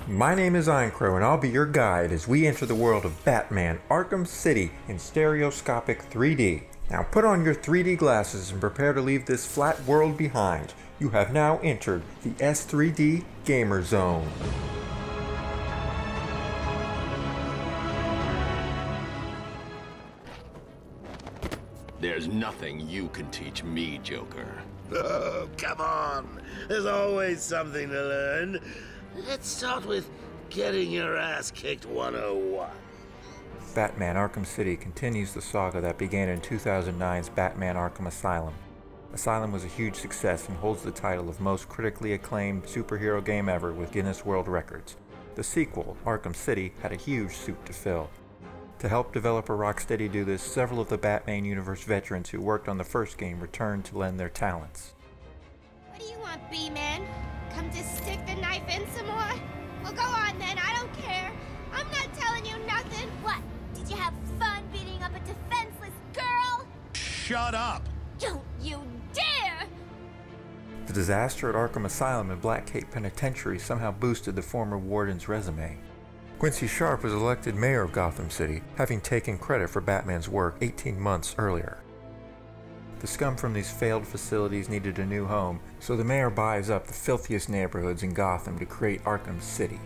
My name is Crow, and I'll be your guide as we enter the world of Batman Arkham City in Stereoscopic 3D. Now put on your 3D glasses and prepare to leave this flat world behind. You have now entered the S3D Gamer Zone. There's nothing you can teach me, Joker. Oh, come on. There's always something to learn. Let's start with getting your ass kicked 101. Batman Arkham City continues the saga that began in 2009's Batman Arkham Asylum. Asylum was a huge success and holds the title of most critically acclaimed superhero game ever with Guinness World Records. The sequel, Arkham City, had a huge suit to fill. To help developer Rocksteady do this, several of the Batman universe veterans who worked on the first game returned to lend their talents. What do you want, B-Man? Come to stick the knife in some more? Well, go on then, I don't care. I'm not telling you nothing. What? Did you have fun beating up a defenseless girl? Shut up! Don't you dare! The disaster at Arkham Asylum and Blackgate Penitentiary somehow boosted the former warden's resume. Quincy Sharp was elected mayor of Gotham City, having taken credit for Batman's work 18 months earlier. The scum from these failed facilities needed a new home, so the mayor buys up the filthiest neighborhoods in Gotham to create Arkham City.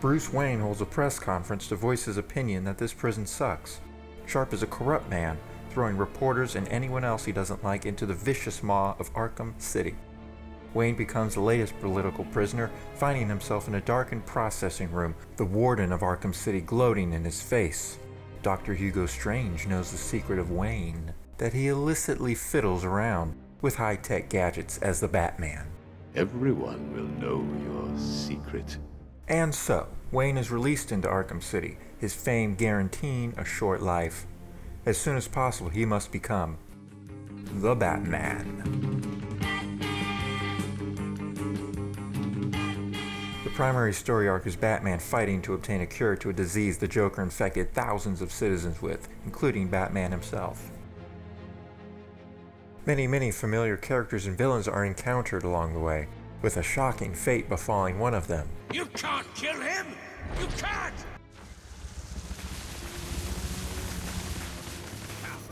Bruce Wayne holds a press conference to voice his opinion that this prison sucks. Sharp is a corrupt man, throwing reporters and anyone else he doesn't like into the vicious maw of Arkham City. Wayne becomes the latest political prisoner, finding himself in a darkened processing room, the warden of Arkham City gloating in his face. Dr. Hugo Strange knows the secret of Wayne, that he illicitly fiddles around with high-tech gadgets as the Batman. Everyone will know your secret. And so, Wayne is released into Arkham City, his fame guaranteeing a short life. As soon as possible, he must become the Batman. The primary story arc is Batman fighting to obtain a cure to a disease the Joker infected thousands of citizens with, including Batman himself. Many familiar characters and villains are encountered along the way, with a shocking fate befalling one of them. You can't kill him! You can't!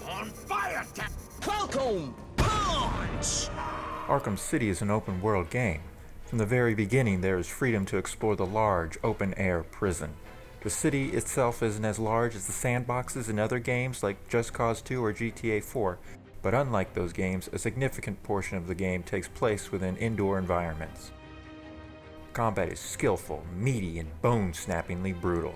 On fire! Welcome! Punch! Arkham City is an open-world game. From the very beginning, there is freedom to explore the large, open-air prison. The city itself isn't as large as the sandboxes in other games like Just Cause 2 or GTA 4, but unlike those games, a significant portion of the game takes place within indoor environments. Combat is skillful, meaty, and bone-snappingly brutal.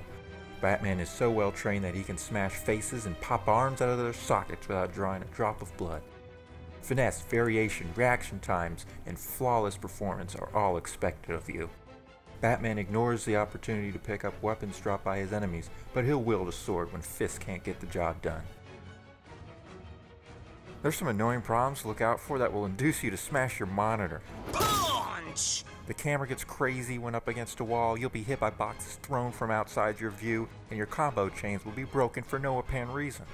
Batman is so well trained that he can smash faces and pop arms out of their sockets without drawing a drop of blood. Finesse, variation, reaction times, and flawless performance are all expected of you. Batman ignores the opportunity to pick up weapons dropped by his enemies, but he'll wield a sword when fists can't get the job done. There's some annoying problems to look out for that will induce you to smash your monitor. Punch! The camera gets crazy when up against a wall, you'll be hit by boxes thrown from outside your view, and your combo chains will be broken for no apparent reason.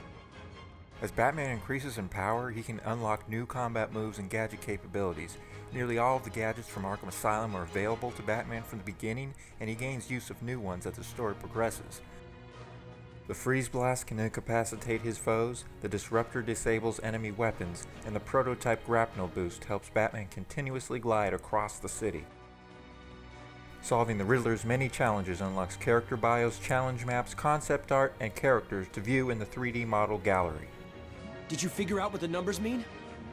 As Batman increases in power, he can unlock new combat moves and gadget capabilities. Nearly all of the gadgets from Arkham Asylum are available to Batman from the beginning, and he gains use of new ones as the story progresses. The Freeze Blast can incapacitate his foes, the Disruptor disables enemy weapons, and the Prototype Grapnel Boost helps Batman continuously glide across the city. Solving the Riddler's many challenges unlocks character bios, challenge maps, concept art, and characters to view in the 3D model gallery. Did you figure out what the numbers mean?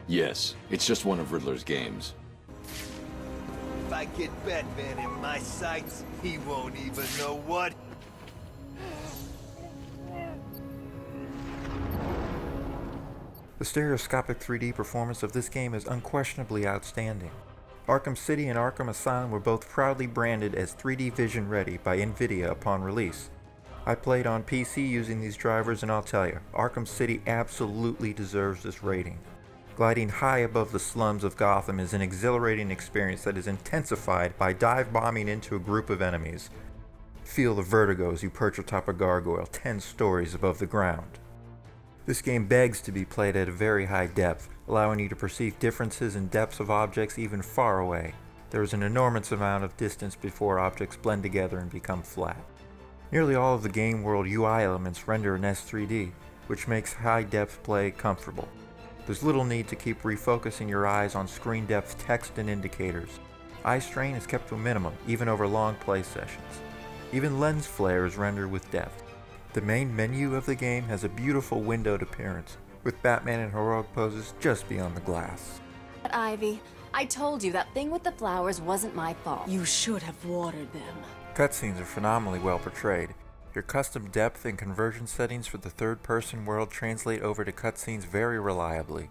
Yes, it's just one of Riddler's games. If I get Batman in my sights, he won't even know what. The stereoscopic 3D performance of this game is unquestionably outstanding. Arkham City and Arkham Asylum were both proudly branded as 3D Vision Ready by NVIDIA upon release. I played on PC using these drivers, and I'll tell you, Arkham City absolutely deserves this rating. Gliding high above the slums of Gotham is an exhilarating experience that is intensified by dive bombing into a group of enemies. Feel the vertigo as you perch atop a gargoyle 10 stories above the ground. This game begs to be played at a very high depth, allowing you to perceive differences in depths of objects even far away. There is an enormous amount of distance before objects blend together and become flat. Nearly all of the game world UI elements render in S3D, which makes high-depth play comfortable. There's little need to keep refocusing your eyes on screen depth text and indicators. Eye strain is kept to a minimum, even over long play sessions. Even lens flare is rendered with depth. The main menu of the game has a beautiful windowed appearance, with Batman in heroic poses just beyond the glass. Ivy, I told you that thing with the flowers wasn't my fault. You should have watered them. Cutscenes are phenomenally well portrayed. Your custom depth and conversion settings for the third-person world translate over to cutscenes very reliably.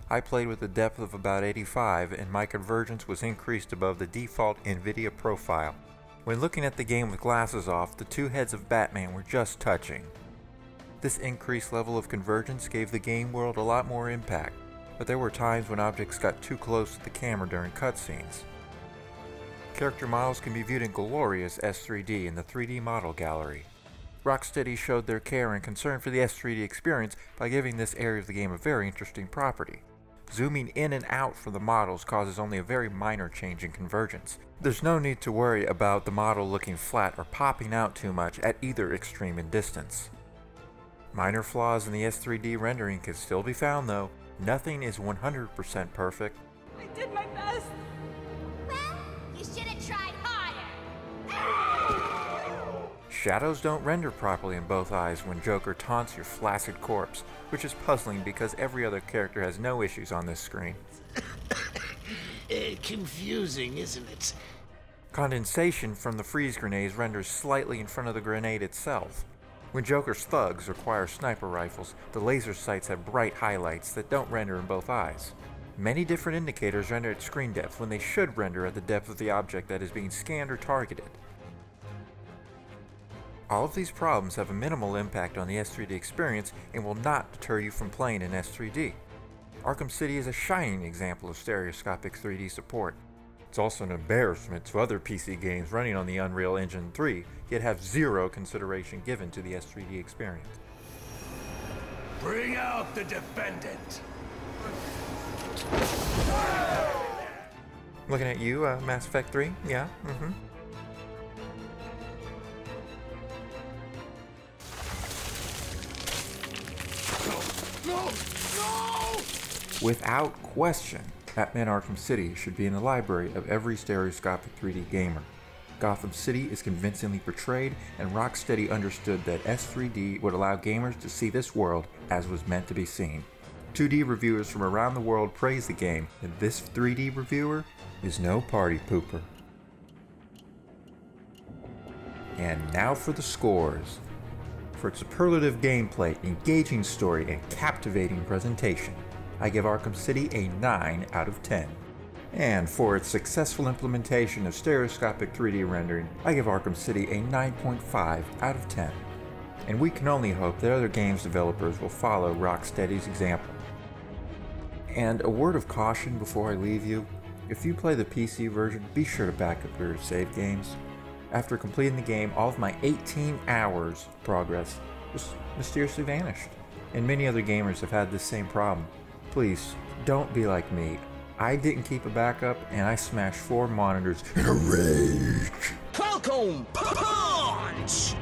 I played with a depth of about 85 and my convergence was increased above the default NVIDIA profile. When looking at the game with glasses off, the two heads of Batman were just touching. This increased level of convergence gave the game world a lot more impact, but there were times when objects got too close to the camera during cutscenes. Character models can be viewed in glorious S3D in the 3D model gallery. Rocksteady showed their care and concern for the S3D experience by giving this area of the game a very interesting property. Zooming in and out from the models causes only a very minor change in convergence. There's no need to worry about the model looking flat or popping out too much at either extreme in distance. Minor flaws in the S3D rendering can still be found though. Nothing is 100% perfect. I did my best. Well, you should have tried harder. Shadows don't render properly in both eyes when Joker taunts your flaccid corpse, which is puzzling because every other character has no issues on this screen. Confusing, isn't it? Condensation from the freeze grenades renders slightly in front of the grenade itself. When Joker's thugs require sniper rifles, the laser sights have bright highlights that don't render in both eyes. Many different indicators render at screen depth when they should render at the depth of the object that is being scanned or targeted. All of these problems have a minimal impact on the S3D experience and will not deter you from playing in S3D. Arkham City is a shining example of stereoscopic 3D support. It's also an embarrassment to other PC games running on the Unreal Engine 3, yet have zero consideration given to the S3D experience. Bring out the defendant! Looking at you, Mass Effect 3? Yeah, No! Without question, Batman Arkham City should be in the library of every stereoscopic 3D gamer. Gotham City is convincingly portrayed, and Rocksteady understood that S3D would allow gamers to see this world as was meant to be seen. 2D reviewers from around the world praise the game, and this 3D reviewer is no party pooper. And now for the scores. For its superlative gameplay, engaging story, and captivating presentation, I give Arkham City a 9 out of 10. And for its successful implementation of stereoscopic 3D rendering, I give Arkham City a 9.5 out of 10. And we can only hope that other games developers will follow Rocksteady's example. And a word of caution before I leave you, if you play the PC version, be sure to back up your save games. After completing the game, all of my 18 hours progress just mysteriously vanished. And many other gamers have had this same problem. Please, don't be like me. I didn't keep a backup, and I smashed 4 monitors in a rage. Falcon Punch!